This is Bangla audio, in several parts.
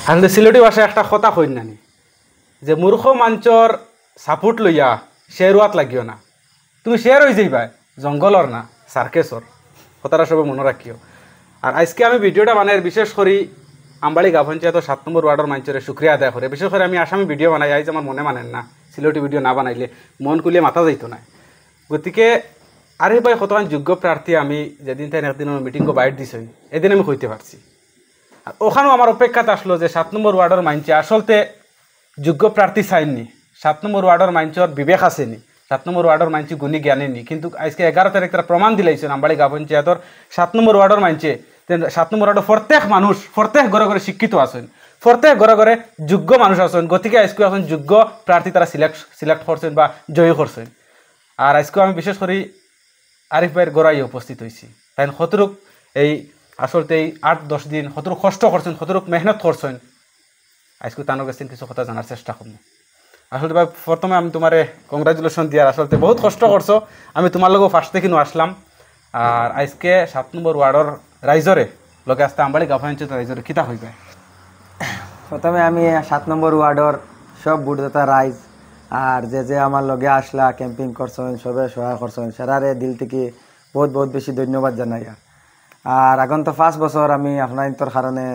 আসলে সিলেটি ভাষায় একটা কথা কইন নানি যে মূর্খ মাঞ্চর সাপোর্ট লইয়া শেরওয়াত লাগিও না, তুমি শেয়ার হয়ে যাইবা জঙ্গলর না সার্কেসর। কথাটা সবাই মনে রাখিও। আর আজকে আমি ভিডিওটা বানাই বিশেষ করে আমবাড়ি গাঁও পঞ্চায়েত 7 নম্বর ওয়ার্ডের মাঞ্চরের শুক্রিয়া আদায় করে। বিশেষ করে আমি আসামি ভিডিও বানাই, আইজ আমার মনে মানেন না, সিলেটি ভিডিও না বানাইলে মন কুলিয়ে মাথা যাইতো না। গতিকে আরে ভাই কতক্ষণ যোগ্য প্রার্থী আমি যেদিন তাই একদিন মিটিংকে বাইট দিছই এদিন আমি কইতে পারছি। আর ওখানেও আমার অপেক্ষাতে আসলো যে 7 নম্বর ওয়ার্ডের মাঞ্চে আসলতে যোগ্য প্রার্থী চাইননি, 7 নম্বর ওয়ার্ডের মাঞ্চর বিবেক আসেনি, 7 নম্বর ওয়ার্ডের মাঞ্চি গুণী জ্ঞানেনি। কিন্তু আজকে 11 তারিখ তারা প্রমাণ দিলাইছেন আমবাড়ি গাঁও পঞ্চায়েতর 7 নম্বর ওয়ার্ডের মাঞ্চে 7 নম্বর ওয়ার্ডের প্রত্যেক মানুষ প্রত্যেক ঘরে ঘরে শিক্ষিত আছেন, প্রত্যেক ঘরে ঘরে যোগ্য মানুষ আছেন। গতিকে আজকে এখন যোগ্য প্রার্থী তারা সিলেক্ট করছেন বা জয়ী করছেন। আর আজকে আমি বিশেষ করে আরিফ ভাইয়ের গোড়াই উপস্থিত হয়েছি। তাই কতটুক এই আসলতে এই 8-10 দিন কতটুক কষ্ট করছেন, কতটুক মেহনত করছেন, আজকে তানোর কাছে কিছু কথা জানার চেষ্টা করবো। আসলে ভাই প্রথমে আমি তোমার কংগ্রাচুলেশন দিয়ার, আসলে বহুত কষ্ট করছো, আমি তোমার লোক ফার্স্ট থেকে আসলাম। আর আজকে 7 নম্বর ওয়ার্ডের রাইজরে লোকে আসতে আমবাড়ি গাঁও পঞ্চায়েত রাইজরে কিতা হইবে। প্রথমে আমি 7 নম্বর ওয়ার্ডের সব বুটদাতা রাইজ আর যে আমার লগে আসলা ক্যাম্পিং করছেন, সবে সহায় করছেন, সেরারে দিল থেকে বহুত বহুত বেশি ধন্যবাদ জানাই। আর আগন্ত 5 বছর আমি আপনার ইন্তর কারণে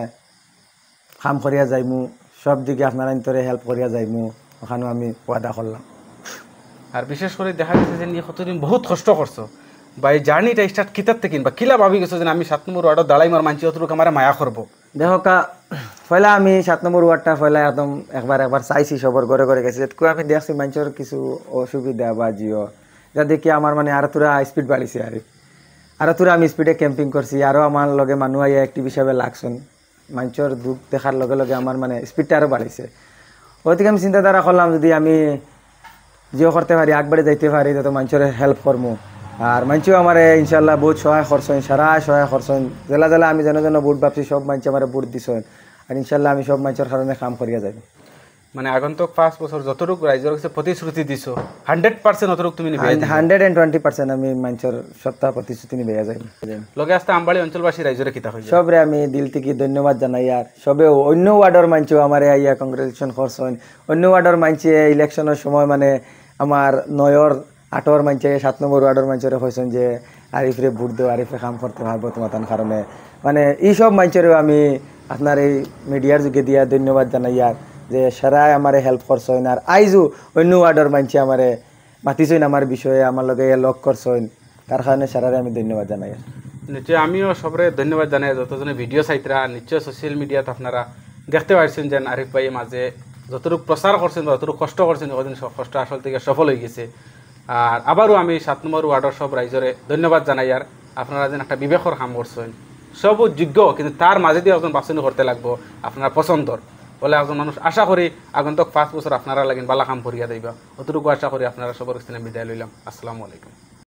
কাম করিয়া যাইমু, সব দিকে আপনার ইন্তরে হেল্প করিয়া যাইমু, ওখানেও আমি ওয়াদা করলাম। আর বিশেষ করে দেখা গেছে যে নিয়ে কতদিন বহুত কষ্ট করছো বা এই জার্নিটা স্টার্ট কিতার থেকে বা কিলা ভাবি গেছো যে আমি 7 নম্বর ওয়ার্ডের দাঁড়াই মার মানছি অতটুকু আমার মায়া করবো। দেখো পয়লা আমি 7 নম্বর ওয়ার্ডটা পয়লা একদম একবার চাইছি, সবর ঘরে ঘরে গেছি, আমি দেখছি মানুষের কিছু অসুবিধা বা জিও যা দেখি আমার মানে আরো তোরা স্পিড বাড়িছে, আরো তোরা আমি স্পিডে ক্যাম্পিং করছি, আরও আমার লগে মানুষ আইয়া অ্যাক্টিভ হিসাবে লাগছেন, মানুষের দুঃখ দেখার লগে লগে আমার মানে স্পিডটা আরও বাড়িছে। ওই থেকে আমি চিন্তাধারা করলাম যদি আমি জিও করতে পারি, আগবাড়ে যাইতে পারি, তো মানুষের হেল্প করবো। আর মানুষও আমার ইনশাল্লাহ বহুত সহায় করছেন, সারা সহায় করছেন, জেলা জেলা আমি যেন বুট ভাবছি সব মানুষ আমার বুট দিছেন। আর ইনশাল্লাহ আমি সব মানুষের কারণে কাম করিয়া যাই। মানে আগন্তুক 5 বছর যতটুকু রাইজর কাছে প্রতিশ্রুতি দিছো 100% অতটুকু তুমি নিবে, 120% আমি মানুষের সপ্তাহ প্রতিশ্রুতি নিবে যাই। লগে আসতে আমবাড়ি অঞ্চলবাসী রাইজরে কিতা হইছে সবরে আমি দিল থেকে ধন্যবাদ জানাই। আর সবে অন্য ওয়ার্ডের মানুষও আমার আইয়া কংগ্রেচুলেশন করছেন, অন্য ওয়ার্ডের মানুষে ইলেকশনের সময় মানে আমার 9-8 মানুষে 7 নম্বর ওয়ার্ডের মানুষের হয়েছেন যে আরিফরে ভোট দেও, আরিফে কাম করতে পারবো তোমার কারণে, মানে এইসব মানুষেরও আমি আপনার এই মিডিয়ার যুগে দিয়া ধন্যবাদ জানাই। আর যে সারাই আমার হেল্প করছেন, আর আইজও অন্য ওয়ার্ডের মানুষে আমার মাতিছেন আমার বিষয়ে, আমার লগে লক করছেন, তার কারণে সারারে আমি ধন্যবাদ জানাই। নিশ্চয় আমিও সবরে ধন্যবাদ জানাই যতজনে ভিডিও চাইতরা, নিশ্চয় সোশ্যাল মিডিয়াতে আপনারা দেখতে পারছেন যে আরিফ ভাই মাঝে যতটুকু প্রচার করছেন যতটুকু কষ্ট করছেন, ওদিন সব কষ্ট আসল থেকে সফল হয়ে গেছে। আর আবারও আমি 7 নম্বর ওয়ার্ডের সব রাইজরে ধন্যবাদ জানাই। আর আপনারা যেন একটা বিবেকর কাম করছেন, সব যোগ্য, কিন্তু তার মাঝে দিয়ে একজন বাছনি করতে লাগবো আপনার পছন্দর বলে একজন মানুষ। আশা করি আগন্তুক 5 বছর আপনারা লাগেন বালা কাম করিয়া দিবা, অতটুকু আশা করি আপনারা সবার কাছে বিদায় লইলাম। আসসালামু আলাইকুম।